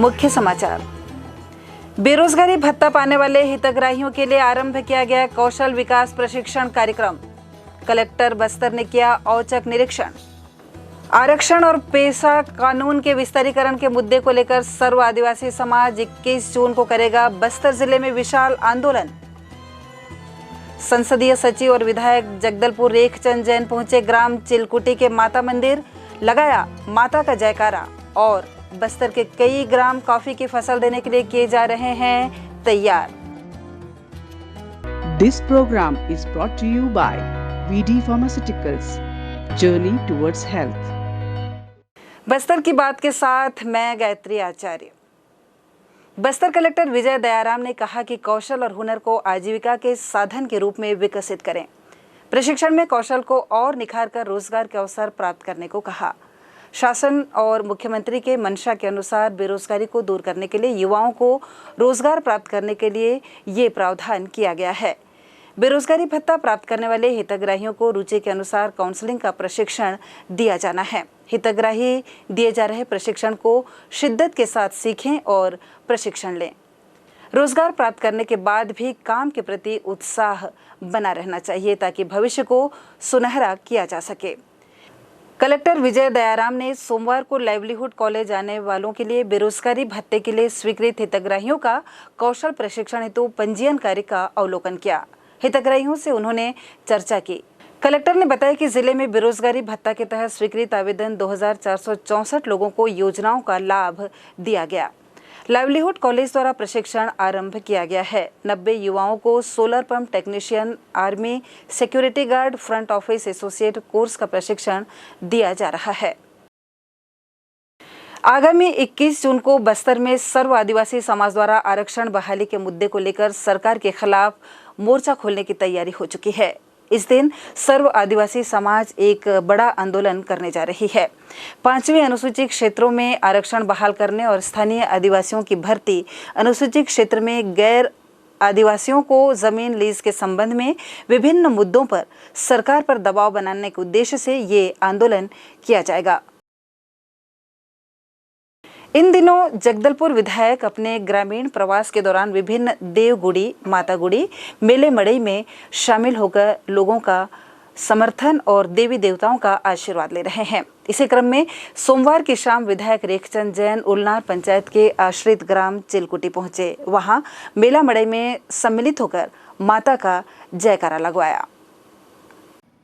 मुख्य समाचार। बेरोजगारी भत्ता पाने वाले हितग्राहियों के लिए आरंभ किया गया कौशल विकास प्रशिक्षण कार्यक्रम। कलेक्टर बस्तर ने किया औचक निरीक्षण। आरक्षण और पेशा कानून के विस्तारीकरण के मुद्दे को लेकर सर्व आदिवासी समाज 21 जून को करेगा बस्तर जिले में विशाल आंदोलन। संसदीय सचिव और विधायक जगदलपुर रेखचंद जैन पहुंचे ग्राम चिलकुटी के माता मंदिर, लगाया माता का जयकारा। और बस्तर के कई ग्राम कॉफी की फसल देने के लिए किए जा रहे हैं तैयार। This program is brought to you by VD Pharmaceuticals, Journey towards Health। Bastar की बात के साथ मैं गायत्री आचार्य। बस्तर कलेक्टर विजय दयाराम ने कहा कि कौशल और हुनर को आजीविका के साधन के रूप में विकसित करें। प्रशिक्षण में कौशल को और निखार कर रोजगार के अवसर प्राप्त करने को कहा। शासन और मुख्यमंत्री के मंशा के अनुसार बेरोजगारी को दूर करने के लिए युवाओं को रोजगार प्राप्त करने के लिए ये प्रावधान किया गया है। बेरोजगारी भत्ता प्राप्त करने वाले हितग्राहियों को रुचि के अनुसार काउंसलिंग का प्रशिक्षण दिया जाना है। हितग्राही दिए जा रहे प्रशिक्षण को शिद्दत के साथ सीखें और प्रशिक्षण लें। रोजगार प्राप्त करने के बाद भी काम के प्रति उत्साह बना रहना चाहिए ताकि भविष्य को सुनहरा किया जा सके। कलेक्टर विजय दयाराम ने सोमवार को लाइवलीहुड कॉलेज आने वालों के लिए बेरोजगारी भत्ते के लिए स्वीकृत हितग्राहियों का कौशल प्रशिक्षण हेतु पंजीयन कार्य का अवलोकन किया। हितग्राहियों से उन्होंने चर्चा की। कलेक्टर ने बताया कि जिले में बेरोजगारी भत्ता के तहत स्वीकृत आवेदन 2464 लोगों को योजनाओं का लाभ दिया गया। लाइवलीहुड कॉलेज द्वारा प्रशिक्षण आरंभ किया गया है। 90 युवाओं को solar pump technician, army, security guard, front office associate course का प्रशिक्षण दिया जा रहा है। आगामी 21 जून को बस्तर में सर्व आदिवासी समाज द्वारा आरक्षण बहाली के मुद्दे को लेकर सरकार के खिलाफ मोर्चा खोलने की तैयारी हो चुकी है। इस दिन सर्व आदिवासी समाज एक बड़ा आंदोलन करने जा रही है। 5वीं अनुसूचित क्षेत्रों में आरक्षण बहाल करने और स्थानीय आदिवासियों की भर्ती, अनुसूचित क्षेत्र में गैर आदिवासियों को जमीन लीज के संबंध में विभिन्न मुद्दों पर सरकार पर दबाव बनाने के उद्देश्य से ये आंदोलन किया जाएगा। इन दिनों जगदलपुर विधायक अपने ग्रामीण प्रवास के दौरान विभिन्न देवगुड़ी, मातागुड़ी, मेले मड़ई में शामिल होकर लोगों का समर्थन और देवी देवताओं का आशीर्वाद ले रहे हैं। इसी क्रम में सोमवार की शाम विधायक रेखचंद जैन उलनार पंचायत के आश्रित ग्राम चिलकुटी पहुंचे। वहां मेला मड़ई में सम्मिलित होकर माता का जयकारा लगवाया।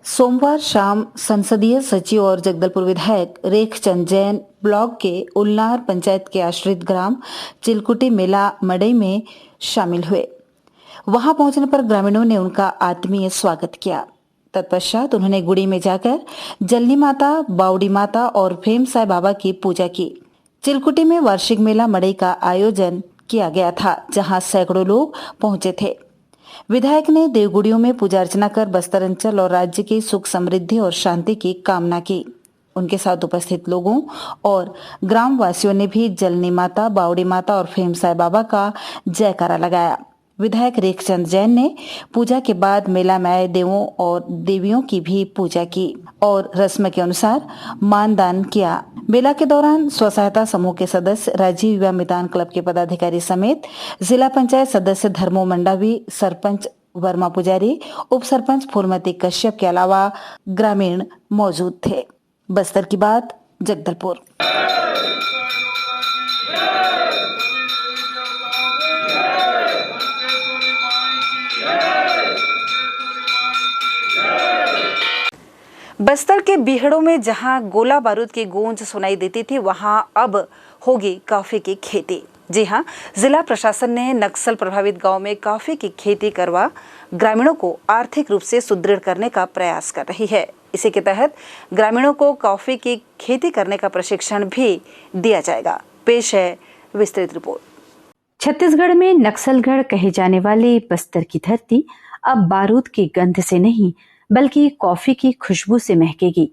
सोमवार शाम संसदीय सचिव और जगदलपुर विधायक रेखचंद जैन ब्लॉक के उलनार पंचायत के आश्रित ग्राम चिलकुटी मेला मड़ई में शामिल हुए। वहां पहुंचने पर ग्रामीणों ने उनका आत्मीय स्वागत किया। तत्पश्चात उन्होंने गुड़ी में जाकर जलनी माता, बावड़ी माता और फेम साई बाबा की पूजा की। चिलकुटी में वार्षिक मेला मड़ई का आयोजन किया गया था, जहां सैकड़ों लोग पहुंचे थे। विधायक ने देवगुड़ियों में पूजा अर्चना कर बस्तर अंचल और राज्य की सुख समृद्धि और शांति की कामना की। उनके साथ उपस्थित लोगों और ग्राम वासियों ने भी जलनी माता, बावड़ी माता और फेम साई बाबा का जयकारा लगाया। विधायक रेखचंद जैन ने पूजा के बाद मेला में आए देवों और देवियों की भी पूजा की और रस्म के अनुसार मानदान किया। मेला के दौरान स्व सहायता समूह के सदस्य, राजीव युवा मैदान क्लब के पदाधिकारी समेत जिला पंचायत सदस्य धर्मो मंडावी, सरपंच वर्मा पुजारी, उप सरपंच फूलमती कश्यप के अलावा ग्रामीण मौजूद थे। बस्तर की बात, जगदलपुर। बस्तर के बीहड़ों में जहां गोला बारूद की गूंज सुनाई देती थी, वहां अब होगी कॉफी की खेती। जी हां, जिला प्रशासन ने नक्सल प्रभावित गांव में कॉफी की खेती करवा ग्रामीणों को आर्थिक रूप से सुदृढ़ करने का प्रयास कर रही है। इसी के तहत ग्रामीणों को कॉफी की खेती करने का प्रशिक्षण भी दिया जाएगा। पेश है विस्तृत रिपोर्ट। छत्तीसगढ़ में नक्सलगढ़ कहे जाने वाली बस्तर की धरती अब बारूद की गंध से नहीं बल्कि कॉफी की खुशबू से महकेगी।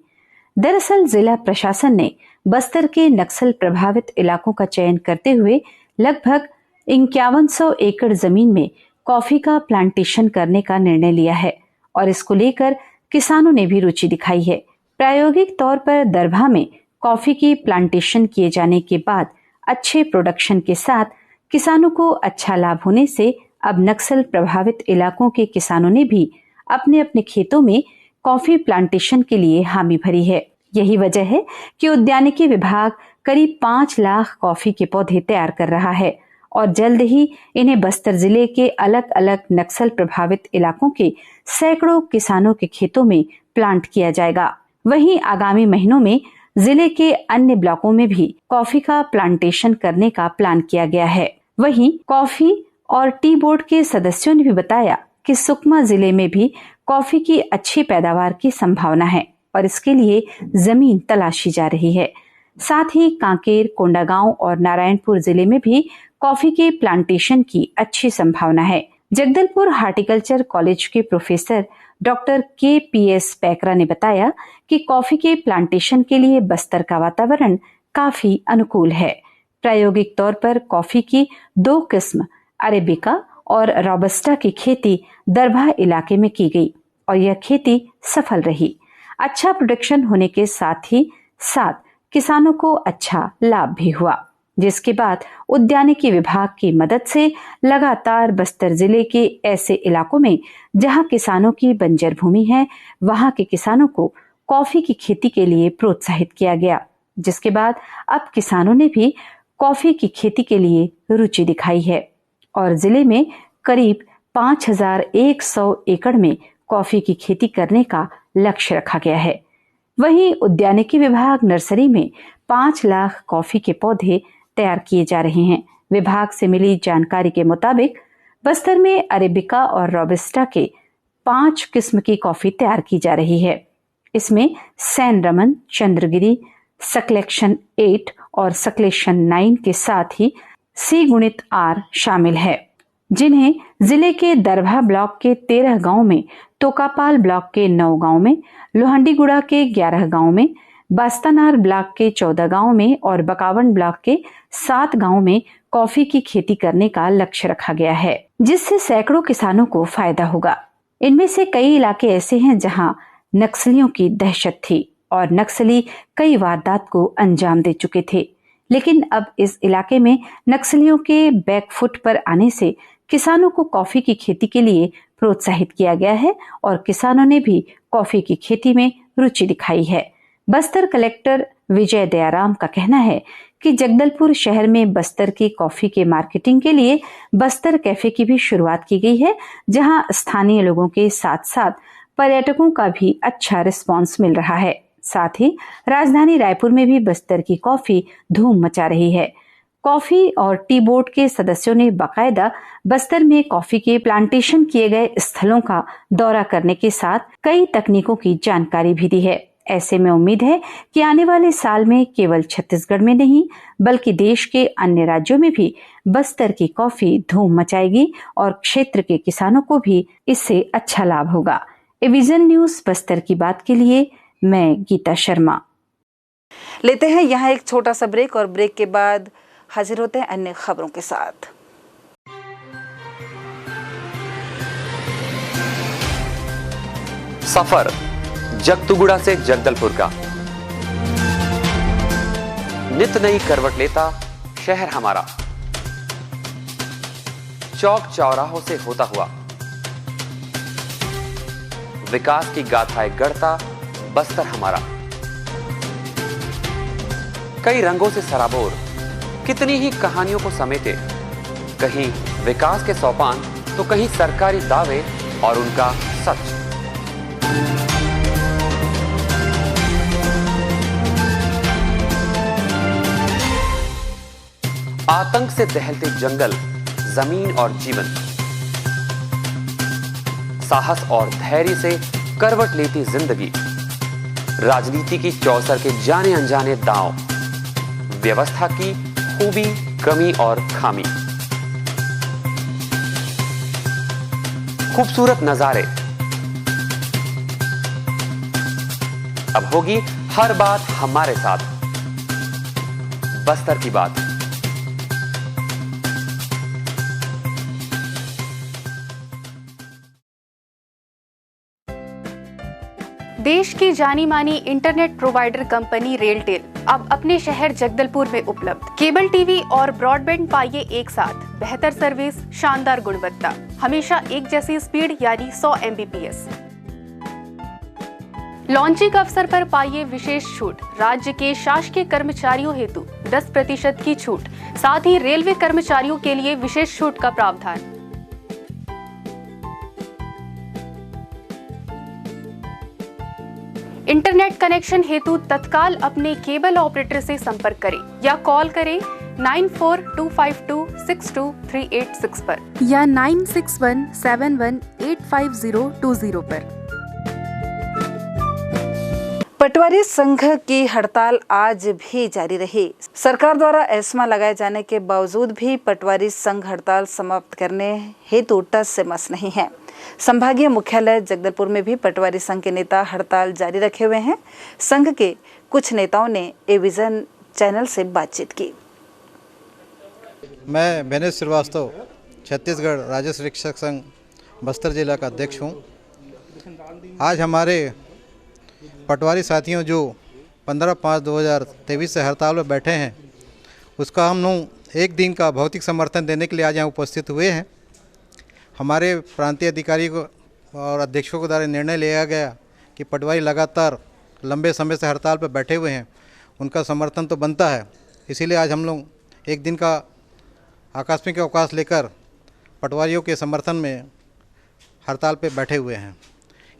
दरअसल जिला प्रशासन ने बस्तर के नक्सल प्रभावित इलाकों का चयन करते हुए लगभग 5100 एकड़ जमीन में कॉफी का प्लांटेशन करने का निर्णय लिया है और इसको लेकर किसानों ने भी रुचि दिखाई है। प्रायोगिक तौर पर दरभा में कॉफी की प्लांटेशन किए जाने के बाद अच्छे प्रोडक्शन के साथ किसानों को अच्छा लाभ होने से अब नक्सल प्रभावित इलाकों के किसानों ने भी अपने अपने खेतों में कॉफी प्लांटेशन के लिए हामी भरी है। यही वजह है कि उद्यानिकी विभाग करीब 5 लाख कॉफी के पौधे तैयार कर रहा है और जल्द ही इन्हें बस्तर जिले के अलग अलग नक्सल प्रभावित इलाकों के सैकड़ों किसानों के खेतों में प्लांट किया जाएगा। वहीं आगामी महीनों में जिले के अन्य ब्लॉकों में भी कॉफी का प्लांटेशन करने का प्लान किया गया है। वहीं कॉफी और टी बोर्ड के सदस्यों ने भी बताया कि सुकमा जिले में भी कॉफी की अच्छी पैदावार की संभावना है और इसके लिए जमीन तलाशी जा रही है। साथ ही कांकेर, कोंडागांव और नारायणपुर जिले में भी कॉफी के प्लांटेशन की अच्छी संभावना है। जगदलपुर हार्टिकल्चर कॉलेज के प्रोफेसर डॉक्टर KPS पैकरा ने बताया कि कॉफी के प्लांटेशन के लिए बस्तर का वातावरण काफी अनुकूल है। प्रायोगिक तौर पर कॉफी की 2 किस्म अरेबिका और रोबस्टा की खेती दरभा इलाके में की गई और यह खेती सफल रही। अच्छा प्रोडक्शन होने के साथ ही साथ किसानों को अच्छा लाभ भी हुआ, जिसके बाद उद्यानिकी विभाग की मदद से लगातार बस्तर जिले के ऐसे इलाकों में जहां किसानों की बंजर भूमि है, वहां के किसानों को कॉफी की खेती के लिए प्रोत्साहित किया गया, जिसके बाद अब किसानों ने भी कॉफी की खेती के लिए रुचि दिखाई है और जिले में करीब 5100 एकड़ में कॉफी की खेती करने का लक्ष्य रखा गया है। वहीं उद्यानिकी विभाग नर्सरी में 5 लाख कॉफी के पौधे तैयार किए जा रहे हैं। विभाग से मिली जानकारी के मुताबिक बस्तर में अरेबिका और रोबस्टा के 5 किस्म की कॉफी तैयार की जा रही है। इसमें सैन रमन, चंद्रगिरी, सक्लेशन 8 और सक्लेशन 9 के साथ ही C*R शामिल है, जिन्हें जिले के दरभा ब्लॉक के 13 गांव में, तोकापाल ब्लॉक के 9 गांव में, लोहंडीगुड़ा के 11 गांव में, बास्तानार ब्लॉक के 14 गांव में और बकावन ब्लॉक के 7 गांव में कॉफी की खेती करने का लक्ष्य रखा गया है, जिससे सैकड़ों किसानों को फायदा होगा। इनमें से कई इलाके ऐसे हैं जहां नक्सलियों की दहशत थी और नक्सली कई वारदात को अंजाम दे चुके थे, लेकिन अब इस इलाके में नक्सलियों के बैकफुट पर आने से किसानों को कॉफी की खेती के लिए प्रोत्साहित किया गया है और किसानों ने भी कॉफी की खेती में रुचि दिखाई है। बस्तर कलेक्टर विजय दयाराम का कहना है कि जगदलपुर शहर में बस्तर की कॉफी के मार्केटिंग के लिए बस्तर कैफे की भी शुरुआत की गई है, जहां स्थानीय लोगों के साथ साथ पर्यटकों का भी अच्छा रिस्पांस मिल रहा है। साथ ही राजधानी रायपुर में भी बस्तर की कॉफी धूम मचा रही है। कॉफी और टी बोर्ड के सदस्यों ने बाकायदा बस्तर में कॉफी के प्लांटेशन किए गए स्थलों का दौरा करने के साथ कई तकनीकों की जानकारी भी दी है। ऐसे में उम्मीद है कि आने वाले साल में केवल छत्तीसगढ़ में नहीं बल्कि देश के अन्य राज्यों में भी बस्तर की कॉफी धूम मचाएगी और क्षेत्र के किसानों को भी इससे अच्छा लाभ होगा। विजन न्यूज बस्तर की बात के लिए मैं गीता शर्मा। लेते हैं यहाँ एक छोटा सा ब्रेक और ब्रेक के बाद हाजिर होते हैं अन्य खबरों के साथ। सफर जगतुगुड़ा से जगदलपुर का नित नई करवट लेता शहर हमारा, चौक चौराहों से होता हुआ विकास की गाथाएं गढ़ता बस्तर हमारा। कई रंगों से सराबोर कितनी ही कहानियों को समेटे, कहीं विकास के सोपान तो कहीं सरकारी दावे और उनका सच। आतंक से दहलते जंगल, जमीन और जीवन, साहस और धैर्य से करवट लेती जिंदगी, राजनीति की चौसर के जाने अनजाने दांव, व्यवस्था की खूबी, कमी और खामी, खूबसूरत नजारे। अब होगी हर बात हमारे साथ, बस्तर की बात। देश की जानी मानी इंटरनेट प्रोवाइडर कंपनी रेलटेल अब अपने शहर जगदलपुर में उपलब्ध। केबल टीवी और ब्रॉडबैंड पाइए एक साथ। बेहतर सर्विस, शानदार गुणवत्ता, हमेशा एक जैसी स्पीड यानी 100 Mbps। लॉन्चिंग अवसर पर पाइए विशेष छूट। राज्य के शासकीय कर्मचारियों हेतु 10% की छूट, साथ ही रेलवे कर्मचारियों के लिए विशेष छूट का प्रावधान। इंटरनेट कनेक्शन हेतु तत्काल अपने केबल ऑपरेटर से संपर्क करें या कॉल करें 9425262386 पर या 9617185020 पर। पटवारी संघ की हड़ताल आज भी जारी रही। सरकार द्वारा एस्मा लगाए जाने के बावजूद भी पटवारी संघ हड़ताल समाप्त करने हेतु टस से मस नहीं है। संभागीय मुख्यालय जगदलपुर में भी पटवारी संघ के नेता हड़ताल जारी रखे हुए हैं। संघ के कुछ नेताओं ने ए विजन चैनल से बातचीत की। मैं बेनेश श्रीवास्तव छत्तीसगढ़ राज्य शिक्षक संघ बस्तर जिला का अध्यक्ष हूँ। आज हमारे पटवारी साथियों जो 15/5/2023 से हड़ताल में बैठे हैं, उसका हम लोग एक दिन का भौतिक समर्थन देने के लिए आज यहाँ उपस्थित हुए हैं। हमारे प्रांतीय अधिकारी को और अध्यक्षों के द्वारा निर्णय लिया गया कि पटवारी लगातार लंबे समय से हड़ताल पर बैठे हुए हैं, उनका समर्थन तो बनता है। इसीलिए आज हम लोग एक दिन का आकस्मिक अवकाश लेकर पटवारियों के समर्थन में हड़ताल पर बैठे हुए हैं।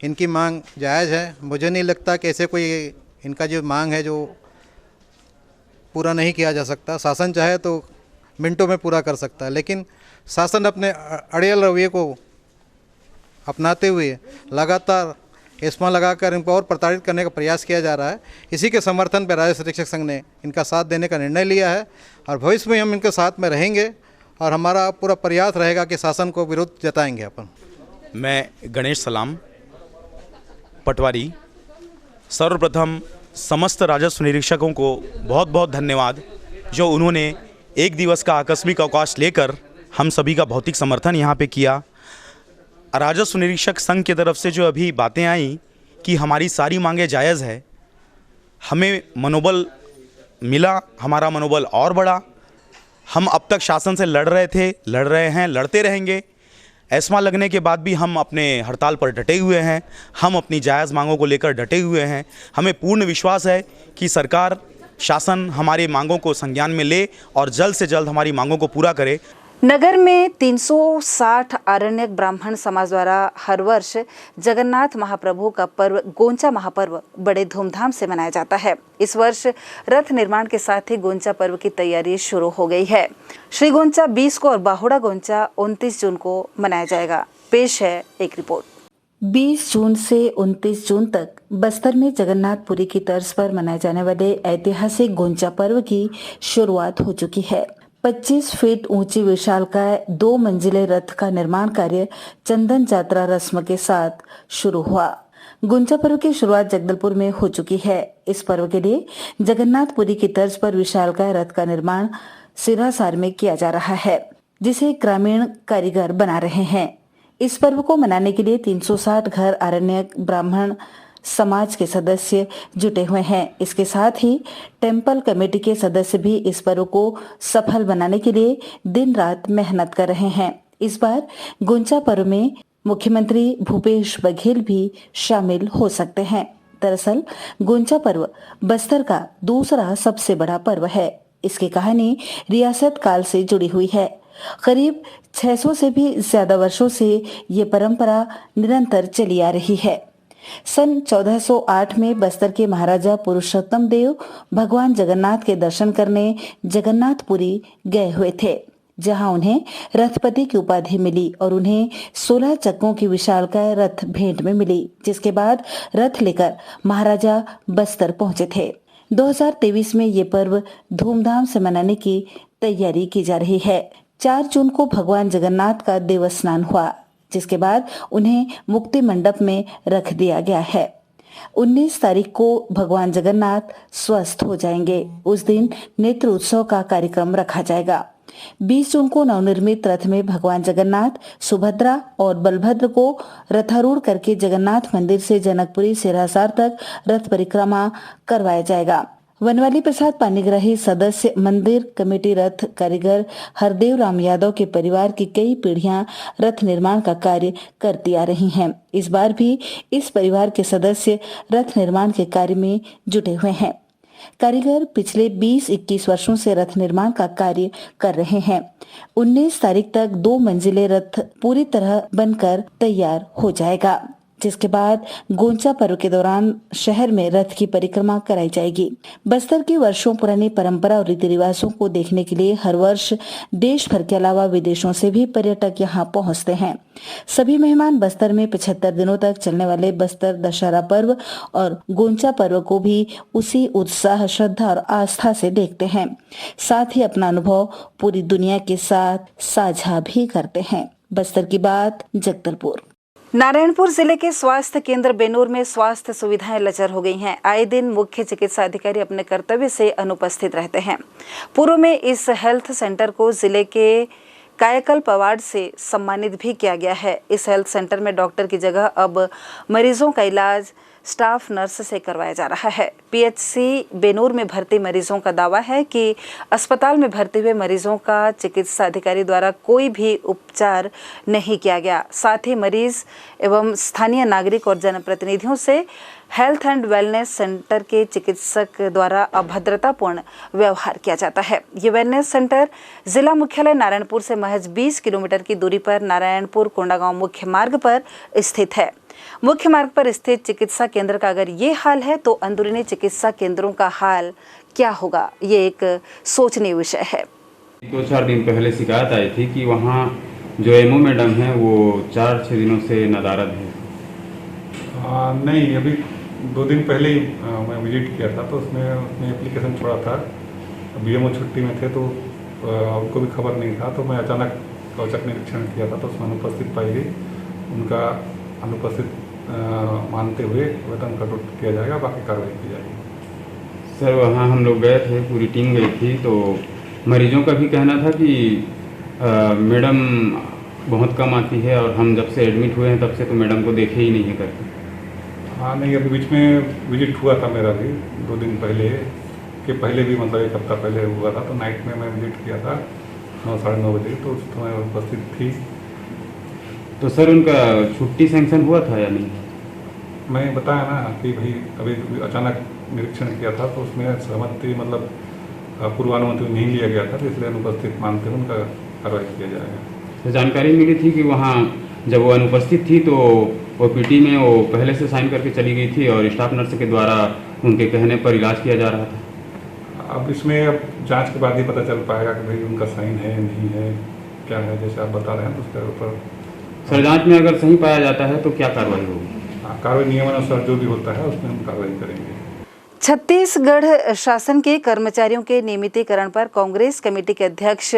इनकी मांग जायज़ है। मुझे नहीं लगता कि ऐसे कोई इनका जो मांग है जो पूरा नहीं किया जा सकता। शासन चाहे तो मिनटों में पूरा कर सकता है, लेकिन शासन अपने अड़ियल रवैये को अपनाते हुए लगातार एस्मा लगाकर इनको और प्रताड़ित करने का प्रयास किया जा रहा है। इसी के समर्थन पर राज्य शिक्षक संघ ने इनका साथ देने का निर्णय लिया है और भविष्य में हम इनके साथ में रहेंगे और हमारा पूरा प्रयास रहेगा कि शासन को विरोध जताएंगे अपन। मैं गणेश सलाम, पटवारी। सर्वप्रथम समस्त राजस्व निरीक्षकों को बहुत बहुत धन्यवाद जो उन्होंने एक दिवस का आकस्मिक अवकाश लेकर हम सभी का भौतिक समर्थन यहाँ पे किया। राजस्व निरीक्षक संघ की तरफ से जो अभी बातें आई कि हमारी सारी मांगें जायज़ है, हमें मनोबल मिला, हमारा मनोबल और बढ़ा। हम अब तक शासन से लड़ रहे थे, लड़ रहे हैं, लड़ते रहेंगे। एस्मा लगने के बाद भी हम अपने हड़ताल पर डटे हुए हैं। हम अपनी जायज़ मांगों को लेकर डटे हुए हैं। हमें पूर्ण विश्वास है कि सरकार, शासन हमारी मांगों को संज्ञान में ले और जल्द से जल्द हमारी मांगों को पूरा करे। नगर में 360 आरण्यक ब्राह्मण समाज द्वारा हर वर्ष जगन्नाथ महाप्रभु का पर्व गोंचा महापर्व बड़े धूमधाम से मनाया जाता है। इस वर्ष रथ निर्माण के साथ ही गोंचा पर्व की तैयारी शुरू हो गई है। श्री गोंचा 20 को और बाहुड़ा गोंचा 29 जून को मनाया जाएगा। पेश है एक रिपोर्ट। 20 जून से 29 जून तक बस्तर में जगन्नाथपुरी की तर्ज पर मनाए जाने वाले ऐतिहासिक गोंचा पर्व की शुरुआत हो चुकी है। 25 फीट ऊंची विशालकाय 2 मंजिले रथ का निर्माण कार्य चंदन यात्रा रस्म के साथ शुरू हुआ। गुंजा पर्व की शुरुआत जगदलपुर में हो चुकी है। इस पर्व के लिए जगन्नाथपुरी की तर्ज पर विशालकाय रथ का निर्माण सिरासार में किया जा रहा है, जिसे ग्रामीण कारीगर बना रहे हैं। इस पर्व को मनाने के लिए 360 घर आरण्यक ब्राह्मण समाज के सदस्य जुटे हुए हैं। इसके साथ ही टेम्पल कमेटी के सदस्य भी इस पर्व को सफल बनाने के लिए दिन रात मेहनत कर रहे हैं। इस बार गोंचा पर्व में मुख्यमंत्री भूपेश बघेल भी शामिल हो सकते हैं। दरअसल गोंचा पर्व बस्तर का दूसरा सबसे बड़ा पर्व है। इसकी कहानी रियासत काल से जुड़ी हुई है। करीब 600 से भी ज्यादा वर्षों से ये परंपरा निरंतर चली आ रही है। सन 1408 में बस्तर के महाराजा पुरुषोत्तम देव भगवान जगन्नाथ के दर्शन करने जगन्नाथपुरी गए हुए थे, जहां उन्हें रथपति की उपाधि मिली और उन्हें 16 चक्कों की विशालकाय रथ भेंट में मिली, जिसके बाद रथ लेकर महाराजा बस्तर पहुंचे थे। 2023 में ये पर्व धूमधाम से मनाने की तैयारी की जा रही है। 4 जून को भगवान जगन्नाथ का देवस्थान हुआ, जिसके बाद उन्हें मुक्ति मंडप में रख दिया गया है। 19 तारीख को भगवान जगन्नाथ स्वस्थ हो जाएंगे। उस दिन नेत्र उत्सव का कार्यक्रम रखा जाएगा। 20 जून को नवनिर्मित रथ में भगवान जगन्नाथ, सुभद्रा और बलभद्र को रथारूढ़ करके जगन्नाथ मंदिर से जनकपुरी सिरासार तक रथ परिक्रमा करवाया जाएगा। वनवाली प्रसाद पानीग्राही सदस्य मंदिर कमेटी रथ कारीगर हरदेव राम यादव के परिवार की कई पीढ़ियां रथ निर्माण का कार्य करती आ रही हैं। इस बार भी इस परिवार के सदस्य रथ निर्माण के कार्य में जुटे हुए हैं। कारीगर पिछले 20-21 वर्षों से रथ निर्माण का कार्य कर रहे हैं। 19 तारीख तक 2 मंजिले रथ पूरी तरह बनकर तैयार हो जाएगा, जिसके बाद गोंचा पर्व के दौरान शहर में रथ की परिक्रमा कराई जाएगी। बस्तर की वर्षों पुरानी परंपरा और रीति रिवाजों को देखने के लिए हर वर्ष देश भर के अलावा विदेशों से भी पर्यटक यहां पहुंचते हैं। सभी मेहमान बस्तर में 75 दिनों तक चलने वाले बस्तर दशहरा पर्व और गोंचा पर्व को भी उसी उत्साह, श्रद्धा और आस्था से देखते हैं। साथ ही अपना अनुभव पूरी दुनिया के साथ साझा भी करते हैं। बस्तर की बात, जगदलपुर। नारायणपुर जिले के स्वास्थ्य केंद्र बेनूर में स्वास्थ्य सुविधाएं लचर हो गई हैं। आए दिन मुख्य चिकित्सा अधिकारी अपने कर्तव्य से अनुपस्थित रहते हैं। पूर्व में इस हेल्थ सेंटर को जिले के कायाकल्प अवार्ड से सम्मानित भी किया गया है। इस हेल्थ सेंटर में डॉक्टर की जगह अब मरीजों का इलाज स्टाफ नर्स से करवाया जा रहा है। पीएचसी बेनूर में भर्ती मरीजों का दावा है कि अस्पताल में भर्ती हुए मरीजों का चिकित्सा अधिकारी द्वारा कोई भी उपचार नहीं किया गया। साथ ही मरीज एवं स्थानीय नागरिक और जनप्रतिनिधियों से हेल्थ एंड वेलनेस सेंटर के चिकित्सक द्वारा अभद्रतापूर्ण व्यवहार किया जाता है। ये वेलनेस सेंटर जिला मुख्यालय नारायणपुर से महज 20 किलोमीटर की दूरी पर नारायणपुर कोंडागांव मुख्य मार्ग पर स्थित है। मुख्य मार्ग पर स्थित चिकित्सा केंद्र का अगर ये हाल है तो अंदरूनी चिकित्सा केंद्रों का हाल क्या होगा, ये एक सोचनीय विषय है। 2-4 दिन पहले शिकायत आई थी कि वहाँ जो एमओ मैडम है वो 4-6 दिनों से नदारद है। नहीं, अभी 2 दिन पहले ही मैं विजिट किया था, तो उसमें एप्लीकेशन छोड़ा था। बीएमओ छुट्टी में थे तो उनको भी खबर नहीं था, तो मैं अचानक औचक निरीक्षण किया था तो उसमें अनुपस्थित पाई गई। उनका अनुपस्थित मानते हुए वेतन कटौत किया जाएगा, बाकी कार्रवाई की जाएगी। सर वहाँ हम लोग गए थे, पूरी टीम गई थी, तो मरीजों का भी कहना था कि मैडम बहुत कम आती है और हम जब से एडमिट हुए हैं तब से तो मैडम को देखे ही नहीं है करके। हाँ नहीं, अभी बीच में विजिट हुआ था मेरा भी 2 दिन पहले के पहले भी, मतलब 1 हफ्ता पहले हुआ था, तो नाइट में मैं विजिट किया था 9-9:30 बजे, तो उस समय उपस्थित थी। तो सर उनका छुट्टी सैंक्शन हुआ था या नहीं? मैं बताया ना कि भाई अभी अचानक निरीक्षण किया था तो उसमें सहमति मतलब पूर्वानुमति नहीं लिया गया था, तो इसलिए अनुपस्थित मानते हुए उनका कार्रवाई किया जाएगा। तो जानकारी मिली थी कि वहाँ जब वो अनुपस्थित थी तो ओपीडी में वो पहले से साइन करके चली गई थी और स्टाफ नर्स के द्वारा उनके कहने पर इलाज किया जा रहा था। अब इसमें अब जांच के बाद ही पता चल पाएगा कि भाई उनका साइन है नहीं है, क्या है, जैसे आप बता रहे हैं तो उसके ऊपर। सर जांच में अगर सही पाया जाता है तो क्या कार्रवाई होगी? कार्रवाई नियमानुसार जो भी होता है उसमें हम कार्रवाई करेंगे। छत्तीसगढ़ शासन के कर्मचारियों के नियमितीकरण पर कांग्रेस कमेटी के अध्यक्ष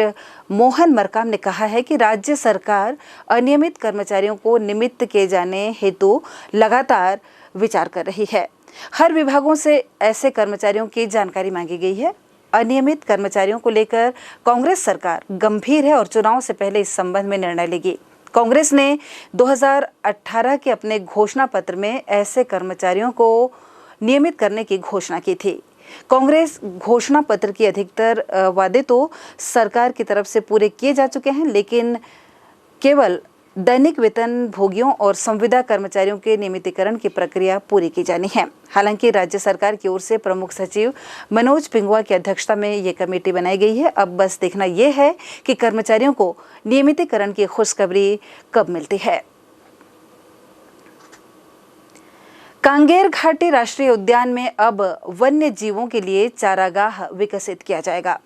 मोहन मरकाम ने कहा है कि राज्य सरकार अनियमित कर्मचारियों को नियमित किए जाने हेतु लगातार विचार कर रही है। हर विभागों से ऐसे कर्मचारियों की जानकारी मांगी गई है। अनियमित कर्मचारियों को लेकर कांग्रेस सरकार गंभीर है और चुनाव से पहले इस संबंध में निर्णय लेगी। कांग्रेस ने 2018 के अपने घोषणा पत्र में ऐसे कर्मचारियों को नियमित करने की घोषणा की थी। कांग्रेस घोषणा पत्र की अधिकतर वादे तो सरकार की तरफ से पूरे किए जा चुके हैं, लेकिन केवल दैनिक वेतन भोगियों और संविदा कर्मचारियों के नियमितीकरण की प्रक्रिया पूरी की जानी है। हालांकि राज्य सरकार की ओर से प्रमुख सचिव मनोज पिंगुआ की अध्यक्षता में ये कमेटी बनाई गई है। अब बस देखना यह है कि कर्मचारियों को नियमितीकरण की खुशखबरी कब मिलती है। कांगेर घाटी राष्ट्रीय उद्यान में अब वन्य जीवों के लिए चारागाह विकसित किया जाएगा।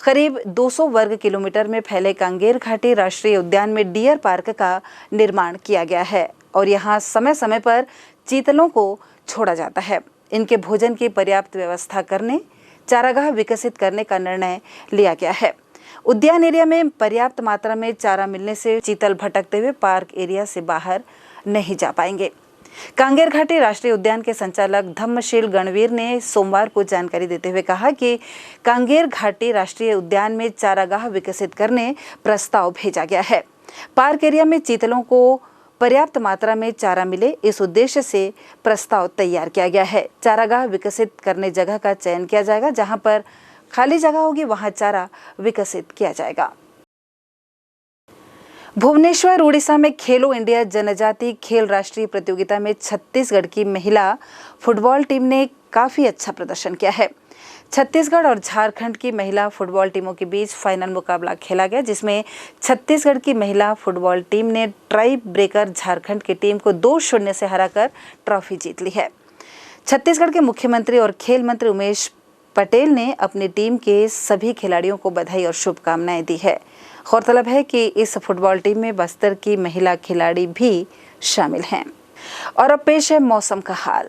करीब 200 वर्ग किलोमीटर में फैले कांगेर घाटी राष्ट्रीय उद्यान में डियर पार्क का निर्माण किया गया है और यहाँ समय समय पर चीतलों को छोड़ा जाता है। इनके भोजन की पर्याप्त व्यवस्था करने चारागाह विकसित करने का निर्णय लिया गया है। उद्यान एरिया में पर्याप्त मात्रा में चारा मिलने से चीतल भटकते हुए पार्क एरिया से बाहर नहीं जा पाएंगे। कांगेर घाटी राष्ट्रीय उद्यान के संचालक धम्मशील गणवीर ने सोमवार को जानकारी देते हुए कहा कि कांगेर घाटी राष्ट्रीय उद्यान में चारागाह विकसित करने प्रस्ताव भेजा गया है। पार्क एरिया में चीतलों को पर्याप्त मात्रा में चारा मिले, इस उद्देश्य से प्रस्ताव तैयार किया गया है। चारागाह विकसित करने जगह का चयन किया जाएगा, जहां पर खाली जगह होगी वहां चारा विकसित किया जाएगा। भुवनेश्वर उड़ीसा में खेलो इंडिया जनजाति खेल राष्ट्रीय प्रतियोगिता में छत्तीसगढ़ की महिला फुटबॉल टीम ने काफी अच्छा प्रदर्शन किया है। छत्तीसगढ़ और झारखंड की महिला फुटबॉल टीमों के बीच फाइनल मुकाबला खेला गया, जिसमें छत्तीसगढ़ की महिला फुटबॉल टीम ने टाई ब्रेकर झारखंड की टीम को 2-0 से हराकर ट्रॉफी जीत ली है। छत्तीसगढ़ के मुख्यमंत्री और खेल मंत्री उमेश पटेल ने अपनी टीम के सभी खिलाड़ियों को बधाई और शुभकामनाएं दी है। गौरतलब है कि इस फुटबॉल टीम में बस्तर की महिला खिलाड़ी भी शामिल हैं। और अब पेश है मौसम का हाल।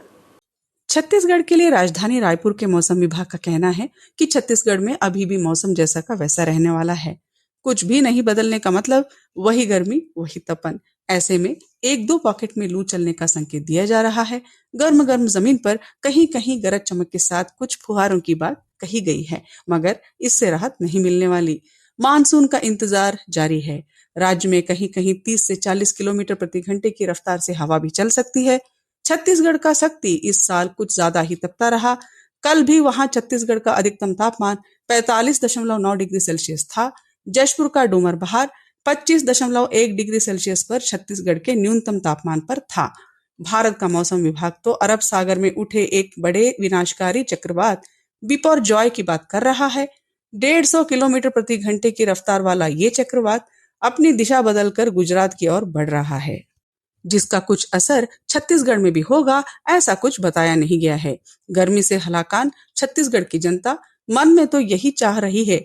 छत्तीसगढ़ के लिए राजधानी रायपुर के मौसम विभाग का कहना है कि छत्तीसगढ़ में अभी भी मौसम जैसा का वैसा रहने वाला है। कुछ भी नहीं बदलने का मतलब वही गर्मी वही तपन। ऐसे में 1-2 पॉकेट में लू चलने का संकेत दिया जा रहा है। गर्म गर्म जमीन पर कहीं कहीं गरज चमक के साथ कुछ फुहारों की बात कही गई है, मगर इससे राहत नहीं मिलने वाली। मानसून का इंतजार जारी है। राज्य में कहीं कहीं 30 से 40 किलोमीटर प्रति घंटे की रफ्तार से हवा भी चल सकती है। छत्तीसगढ़ का शक्ति इस साल कुछ ज्यादा ही तपता रहा। कल भी वहां छत्तीसगढ़ का अधिकतम तापमान 45.9 डिग्री सेल्सियस था। जशपुर का डूमर बहार 25.1 डिग्री सेल्सियस पर छत्तीसगढ़ के न्यूनतम तापमान पर था। भारत का मौसम विभाग तो अरब सागर में उठे एक बड़े विनाशकारी चक्रवात बिपरजॉय की बात कर रहा है। 150 किलोमीटर प्रति घंटे की रफ्तार वाला ये चक्रवात अपनी दिशा बदलकर गुजरात की ओर बढ़ रहा है, जिसका कुछ असर छत्तीसगढ़ में भी होगा, ऐसा कुछ बताया नहीं गया है। गर्मी से हलाकान छत्तीसगढ़ की जनता मन में तो यही चाह रही है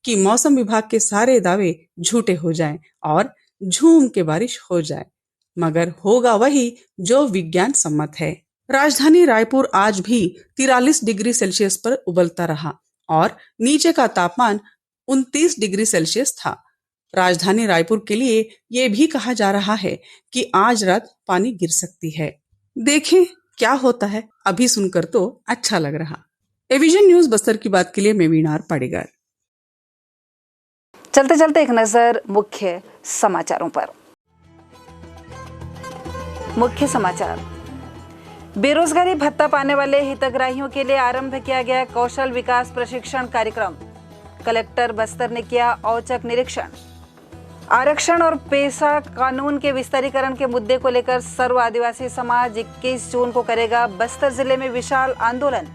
कि मौसम विभाग के सारे दावे झूठे हो जाएं और झूम के बारिश हो जाए, मगर होगा वही जो विज्ञान सम्मत है। राजधानी रायपुर आज भी 43 डिग्री सेल्सियस पर उबलता रहा और नीचे का तापमान 29 डिग्री सेल्सियस था। राजधानी रायपुर के लिए ये भी कहा जा रहा है कि आज रात पानी गिर सकती है। देखें क्या होता है। अभी सुनकर तो अच्छा लग रहा। एविजन न्यूज बस्तर की बात के लिए मैं वीणार पाडेगर। चलते चलते एक नजर मुख्य समाचारों पर। मुख्य समाचार। बेरोजगारी भत्ता पाने वाले हितग्राहियों के लिए आरंभ किया गया कौशल विकास प्रशिक्षण कार्यक्रम। कलेक्टर बस्तर ने किया औचक निरीक्षण। आरक्षण और पेशा कानून के विस्तारीकरण के मुद्दे को लेकर सर्व आदिवासी समाज 21 जून को करेगा बस्तर जिले में विशाल आंदोलन।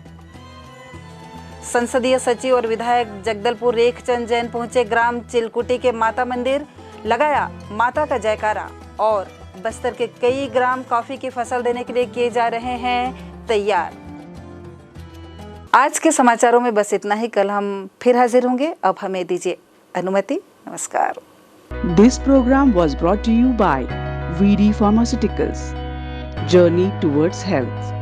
संसदीय सचिव और विधायक जगदलपुर रेखचंद जैन पहुंचे ग्राम चिलकुटी के माता मंदिर, लगाया माता का जयकारा और बस्तर के कई ग्राम कॉफी की फसल देने के लिए किए जा रहे हैं तैयार। आज के समाचारों में बस इतना ही। कल हम फिर हाजिर होंगे। अब हमें दीजिए अनुमति। नमस्कार। This program was brought to you by VD Pharmaceuticals. Journey towards health.